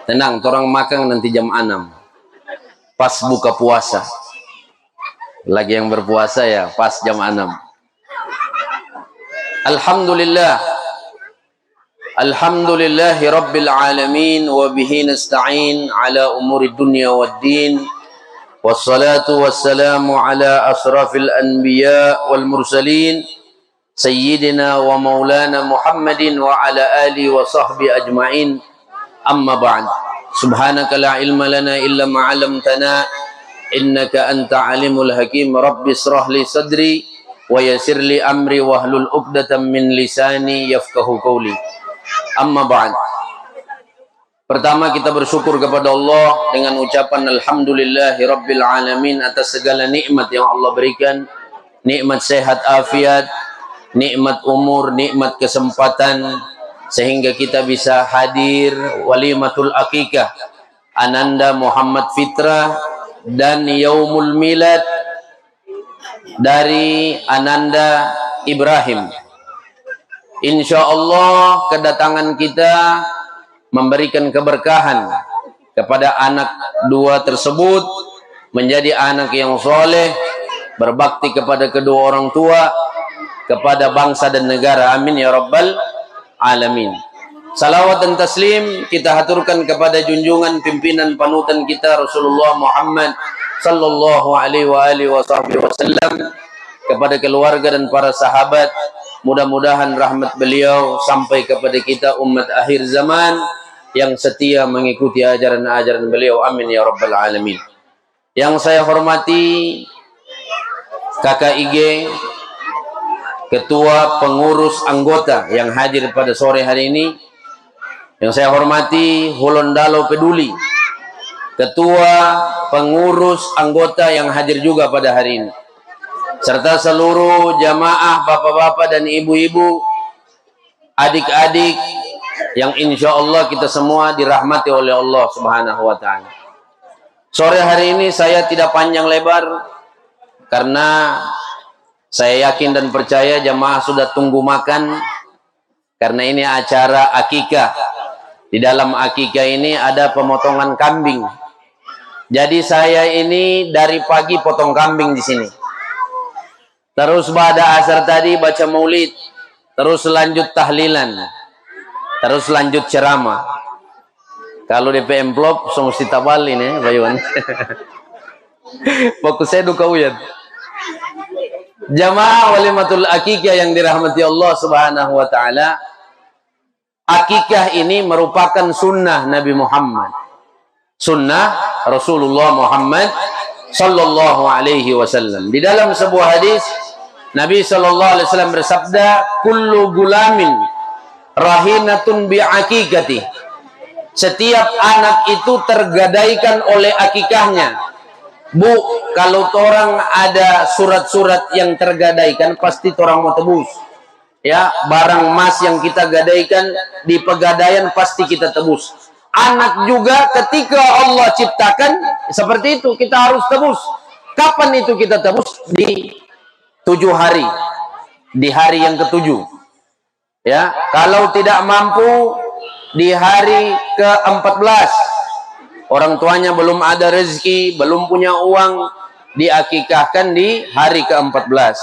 Tenang, orang makan nanti jam 6. Pas buka puasa. Lagi yang berpuasa ya, pas jam 6. Alhamdulillah. Alhamdulillahi Rabbil Alamin. Wa bihi nasta'in ala umuri dunya waddin. Wassalatu wassalamu ala asrafil anbiya wal mursalin. Sayyidina wa maulana Muhammadin wa ala alihi wa sahbihi ajma'in. Amma ba'd. Subhanaka la ilma lana illa ma 'allamtana innaka anta alimul hakim. Rabbi israh li sadri wa yassir li amri wahlul 'uqdatam min lisani yafqahu qawli. Amma ba'd. Pertama kita bersyukur kepada Allah dengan ucapan alhamdulillahi rabbil alamin atas segala nikmat yang Allah berikan. Nikmat sehat afiat, nikmat umur, nikmat kesempatan, sehingga kita bisa hadir walimatul akikah Ananda Muhammad Fitrah dan Yaumul Milad dari Ananda Ibrahim. Insya Allah kedatangan kita memberikan keberkahan kepada anak dua tersebut, menjadi anak yang soleh, berbakti kepada kedua orang tua, kepada bangsa dan negara. Amin ya rabbal alamin. Salawat dan taslim kita haturkan kepada junjungan pimpinan panutan kita Rasulullah Muhammad sallallahu alaihi wasallam, kepada keluarga dan para sahabat. Mudah-mudahan rahmat beliau sampai kepada kita umat akhir zaman yang setia mengikuti ajaran-ajaran beliau. Amin ya rabbal alamin. Yang saya hormati Kakak IG, Ketua Pengurus Anggota yang hadir pada sore hari ini. Yang saya hormati Hulondalo Peduli, Ketua Pengurus Anggota yang hadir juga pada hari ini, serta seluruh jamaah bapak-bapak dan ibu-ibu, adik-adik yang insya Allah kita semua dirahmati oleh Allah Subhanahu wa ta'ala. Sore hari ini saya tidak panjang lebar karena saya yakin dan percaya jamaah sudah tunggu makan, karena ini acara akikah. Di dalam akikah ini ada pemotongan kambing. Jadi saya ini dari pagi potong kambing di sini. Terus pada asar tadi baca maulid, terus lanjut tahlilan, terus lanjut ceramah. Kalau DP amplop mesti tabal ini, Bayuan. Fokus saya duka uyat. Jamaah walimatul akikah yang dirahmati Allah Subhanahu wa ta'ala, akikah ini merupakan sunnah Nabi Muhammad, sunnah Rasulullah Muhammad sallallahu alaihi wasallam. Di dalam sebuah hadis Nabi sallallahu alaihi wasallam bersabda, kullu gulamin rahinatun bi akikati. Setiap anak itu tergadaikan oleh akikahnya. Bu, kalau orang ada surat-surat yang tergadaikan, pasti orang mau tebus. Ya, barang emas yang kita gadaikan di pegadaian pasti kita tebus. Anak juga ketika Allah ciptakan seperti itu, kita harus tebus. Kapan itu kita tebus? Di 7 hari, di hari yang ke-7. Ya, kalau tidak mampu di hari ke-14. Orang tuanya belum ada rezeki, belum punya uang, diakikahkan di hari ke-14.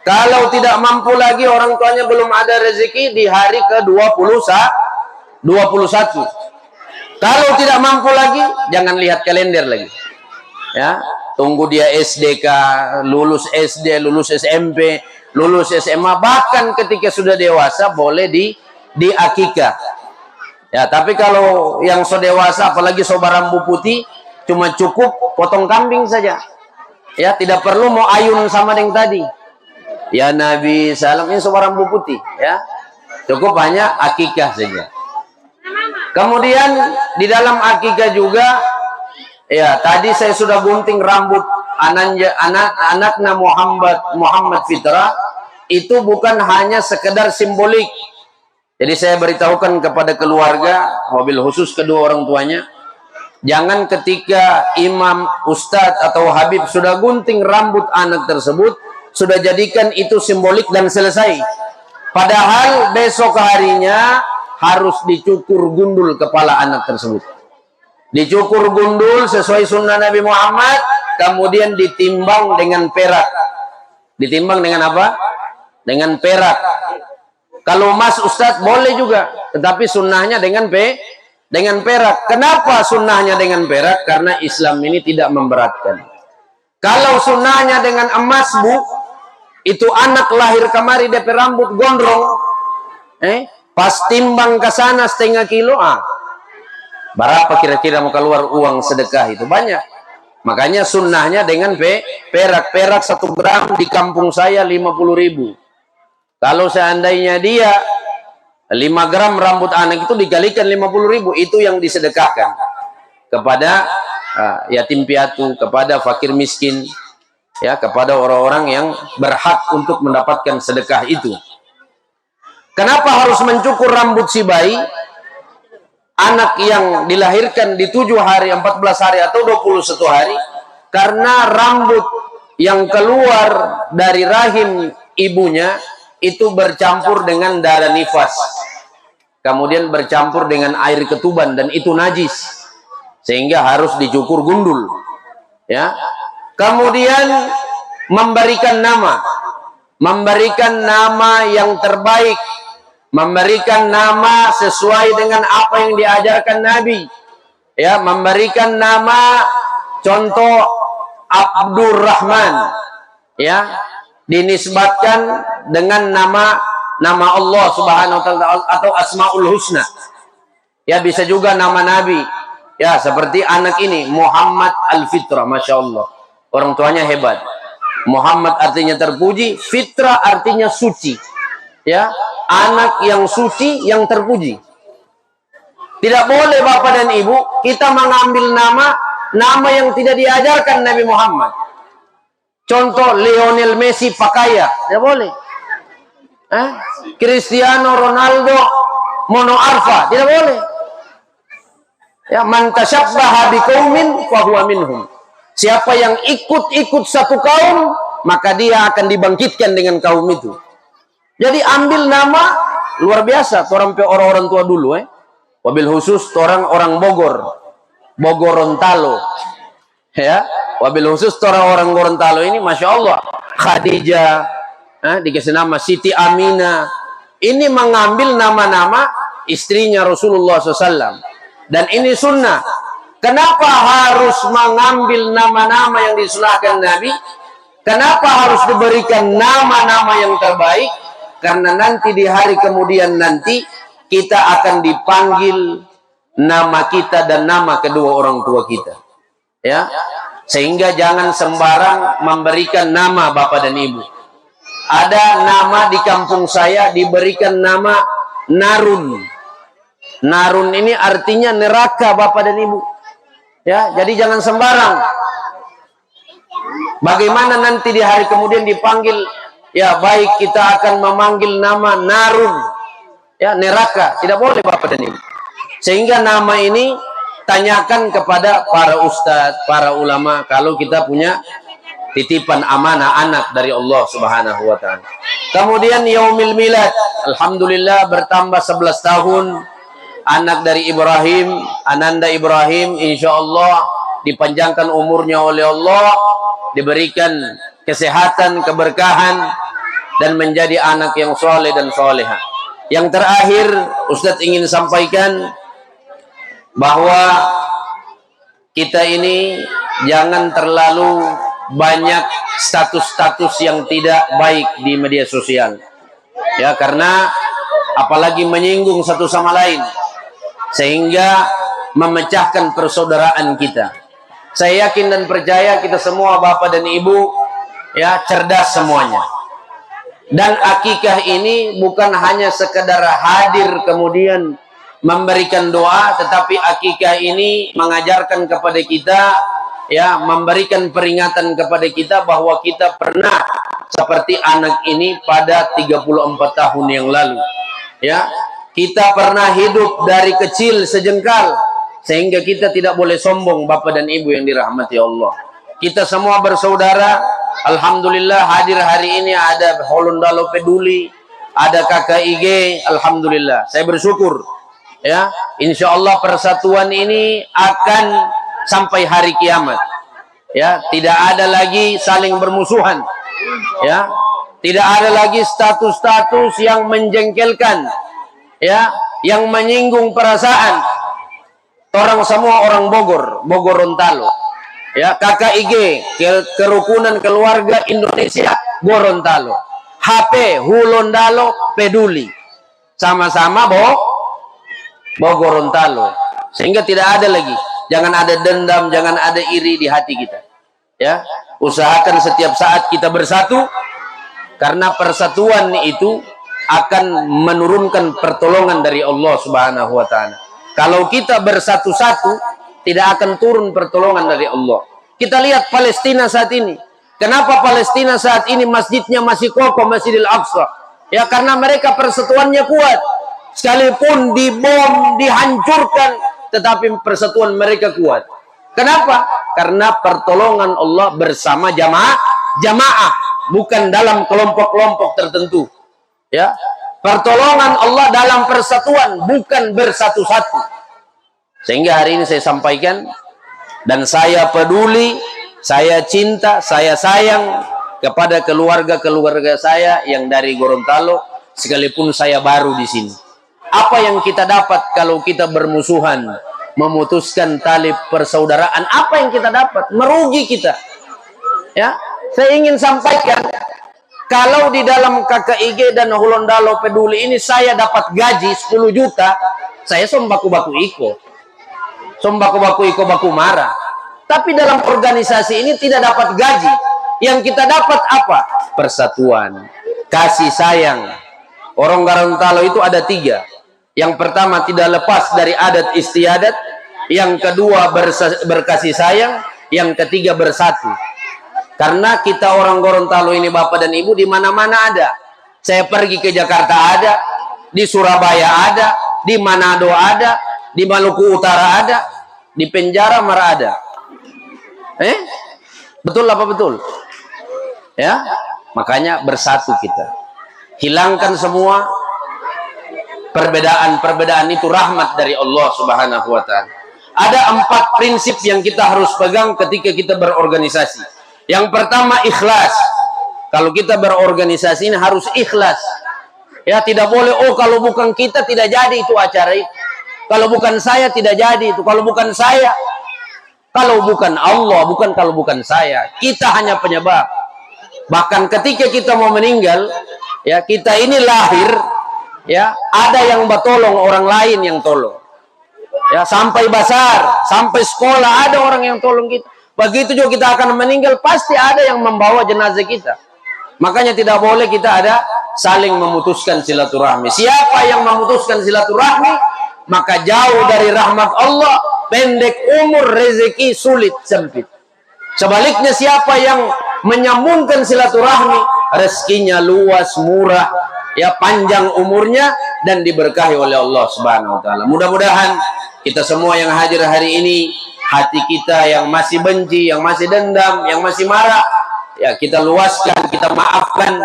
Kalau tidak mampu lagi, orang tuanya belum ada rezeki, di hari ke-21. Kalau tidak mampu lagi, jangan lihat kalender lagi. Ya, tunggu dia SDK, lulus SD, lulus SMP, lulus SMA, bahkan ketika sudah dewasa boleh diakikah. Ya, tapi kalau yang so dewasa, apalagi so barambu putih, cuma cukup potong kambing saja. Ya, tidak perlu mau ayun sama yang tadi. Ya Nabi salam, ini so barambu putih. Ya, cukup hanya akikah saja. Kemudian di dalam akikah juga, ya tadi saya sudah gunting rambut anaknya Muhammad Fitrah. Itu bukan hanya sekedar simbolik. Jadi saya beritahukan kepada keluarga, wabil khusus kedua orang tuanya, jangan ketika imam, ustadz atau habib sudah gunting rambut anak tersebut, sudah jadikan itu simbolik dan selesai. Padahal besok harinya harus dicukur gundul kepala anak tersebut. Dicukur gundul sesuai sunnah Nabi Muhammad, kemudian ditimbang dengan perak. Ditimbang dengan apa? Dengan perak. Kalau emas Ustadz boleh juga, tetapi sunnahnya dengan perak. Kenapa sunnahnya dengan perak? Karena Islam ini tidak memberatkan. Kalau sunnahnya dengan emas, Bu, itu anak lahir kemari DP rambut gondrong, pas timbang ke sana setengah kilo, berapa kira-kira mau keluar uang sedekah itu? Banyak. Makanya sunnahnya dengan perak. Perak 1 gram di kampung saya 50.000. Kalau seandainya dia 5 gram rambut anak itu dikalikan 50.000, itu yang disedekahkan kepada yatim piatu, kepada fakir miskin, ya, kepada orang-orang yang berhak untuk mendapatkan sedekah itu. Kenapa harus mencukur rambut si bayi? Anak yang dilahirkan di 7 hari, 14 hari, atau 21 hari, karena rambut yang keluar dari rahim ibunya itu bercampur dengan darah nifas, kemudian bercampur dengan air ketuban, dan itu najis, sehingga harus dicukur gundul, ya. Kemudian memberikan nama yang terbaik, memberikan nama sesuai dengan apa yang diajarkan Nabi, ya, memberikan nama contoh Abdurrahman, ya, dinisbatkan dengan nama Allah Subhanahu wa taala atau Asmaul Husna, ya, bisa juga nama Nabi, ya, seperti anak ini Muhammad Al-Fitrah, Masya Allah, orang tuanya hebat. Muhammad artinya terpuji, Fitrah artinya suci, ya, anak yang suci, yang terpuji. Tidak boleh Bapak dan Ibu kita mengambil nama yang tidak diajarkan Nabi Muhammad. Contoh Lionel Messi Pakaya, tidak boleh. Cristiano Ronaldo Mono Arfa, tidak boleh. Ya, man tasyabbaha biqaumin fahuwa minhum. Siapa yang ikut satu kaum, maka dia akan dibangkitkan dengan kaum itu. Jadi ambil nama luar biasa, orang tua dulu, wabil khusus orang Bogor Gorontalo, ya, wabil khusus orang Gorontalo ini, Masya Allah, Khadijah, dikasih nama Siti Aminah, ini mengambil nama-nama istrinya Rasulullah SAW, dan ini sunnah. Kenapa harus mengambil nama-nama yang disunahkan Nabi? Kenapa harus diberikan nama-nama yang terbaik? Karena nanti di hari kemudian nanti kita akan dipanggil nama kita dan nama kedua orang tua kita, ya. Sehingga jangan sembarang memberikan nama Bapak dan Ibu. Ada nama di kampung saya diberikan nama Narun. Narun ini artinya neraka Bapak dan Ibu, ya. Jadi jangan sembarang. Bagaimana nanti di hari kemudian dipanggil, ya, baik kita akan memanggil nama Narun, ya, neraka. Tidak boleh Bapak dan Ibu. Sehingga nama ini tanyakan kepada para ustadz, para ulama, kalau kita punya titipan amanah anak dari Allah Subhanahu wa taala. Kemudian yaumil milad, alhamdulillah bertambah 11 tahun anak dari Ibrahim, Ananda Ibrahim, insyaallah dipanjangkan umurnya oleh Allah, diberikan kesehatan, keberkahan, dan menjadi anak yang soleh dan soleha. Yang terakhir, Ustadz ingin sampaikan bahwa kita ini jangan terlalu banyak status-status yang tidak baik di media sosial, ya, karena apalagi menyinggung satu sama lain sehingga memecahkan persaudaraan kita. Saya yakin dan percaya kita semua Bapak dan Ibu, ya, cerdas semuanya. Dan akikah ini bukan hanya sekedar hadir kemudian memberikan doa, tetapi akikah ini mengajarkan kepada kita, ya, memberikan peringatan kepada kita bahwa kita pernah seperti anak ini pada 34 tahun yang lalu, ya. Kita pernah hidup dari kecil sejengkal, sehingga kita tidak boleh sombong Bapak dan Ibu yang dirahmati Allah. Kita semua bersaudara. Alhamdulillah hadir hari ini ada Holundalo Peduli, ada KKIG, alhamdulillah. Saya bersyukur Ya, insya Allah persatuan ini akan sampai hari kiamat. Ya, tidak ada lagi saling bermusuhan. Ya, tidak ada lagi status-status yang menjengkelkan, ya, yang menyinggung perasaan. Orang semua orang Bogor, Gorontalo. Ya, KKIG, Kerukunan Keluarga Indonesia Gorontalo. HP Hulondalo Peduli. Sama-sama Gorontalo. Sehingga tidak ada lagi, jangan ada dendam, jangan ada iri di hati kita. Ya, usahakan setiap saat kita bersatu, karena persatuan itu akan menurunkan pertolongan dari Allah Subhanahu wa taala. Kalau kita bersatu-satu, tidak akan turun pertolongan dari Allah. Kita lihat Palestina saat ini. Kenapa Palestina saat ini masjidnya masih kokoh, Masjidil Aqsa? Ya, karena mereka persatuannya kuat. Sekalipun dibom, dihancurkan, tetapi persatuan mereka kuat. Kenapa? Karena pertolongan Allah bersama jamaah, bukan dalam kelompok-kelompok tertentu. Ya, pertolongan Allah dalam persatuan, bukan bersatu-satu. Sehingga hari ini saya sampaikan, dan saya peduli, saya cinta, saya sayang kepada keluarga-keluarga saya yang dari Gorontalo, sekalipun saya baru di sini. Apa yang kita dapat kalau kita bermusuhan, memutuskan tali persaudaraan? Apa yang kita dapat? Merugi kita. Ya, saya ingin sampaikan, kalau di dalam KKIG dan Hulondalo Peduli ini saya dapat gaji 10 juta, saya sombaku-baku iko. Sombaku-baku iko baku marah. Tapi dalam organisasi ini tidak dapat gaji. Yang kita dapat apa? Persatuan, kasih sayang. Orang Gorontalo itu ada 3. Yang pertama, tidak lepas dari adat istiadat. Yang kedua, berkasih sayang. Yang ketiga, bersatu. Karena kita orang Gorontalo ini, Bapak dan Ibu, di mana-mana ada. Saya pergi ke Jakarta ada, di Surabaya ada, di Manado ada, di Maluku Utara ada, di penjara marah ada. Betul apa betul? Ya, makanya bersatu kita. Hilangkan semua perbedaan-perbedaan, itu rahmat dari Allah Subhanahu wa taala. Ada 4 prinsip yang kita harus pegang ketika kita berorganisasi. Yang pertama, ikhlas. Kalau kita berorganisasi ini harus ikhlas. Ya, tidak boleh, oh kalau bukan kita tidak jadi itu acara itu. Kalau bukan saya tidak jadi itu. Kalau bukan saya, kalau bukan Allah, kalau bukan saya, kita hanya penyebab. Bahkan ketika kita mau meninggal, ya, kita ini lahir, ya, ada yang bertolong, orang lain yang tolong. Ya, sampai basar, sampai sekolah ada orang yang tolong kita. Begitu juga kita akan meninggal, pasti ada yang membawa jenazah kita. Makanya tidak boleh kita ada saling memutuskan silaturahmi. Siapa yang memutuskan silaturahmi, maka jauh dari rahmat Allah, pendek umur, rezeki sulit, sempit. Sebaliknya, siapa yang menyambungkan silaturahmi, rezekinya luas, murah, ya, panjang umurnya, dan diberkahi oleh Allah Subhanahu wa taala. Mudah-mudahan kita semua yang hadir hari ini, hati kita yang masih benci, yang masih dendam, yang masih marah, ya, kita luaskan, kita maafkan,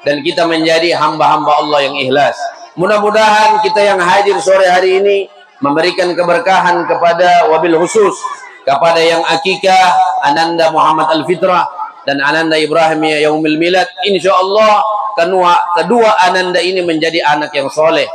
dan kita menjadi hamba-hamba Allah yang ikhlas. Mudah-mudahan kita yang hadir sore hari ini memberikan keberkahan kepada wabil khusus, kepada yang akikah Ananda Muhammad Al-Fitrah dan Ananda Ibrahim Yaumil Milad. InsyaAllah kedua Ananda ini menjadi anak yang soleh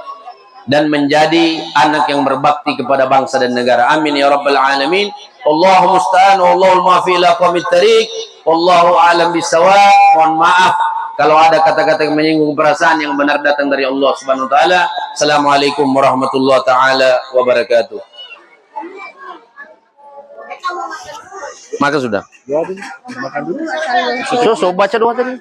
dan menjadi anak yang berbakti kepada bangsa dan negara. Amin ya rabbal alamin. Allahumma musta'an wallahul muwaffiq ila aqwamit thariq. Wallahu a'lam bissawab. Mohon maaf kalau ada kata-kata yang menyinggung perasaan, yang benar datang dari Allah Subhanahu wa taala. Assalamualaikum warahmatullahi taala wabarakatuh. Maka sudah. So baca doa tadi.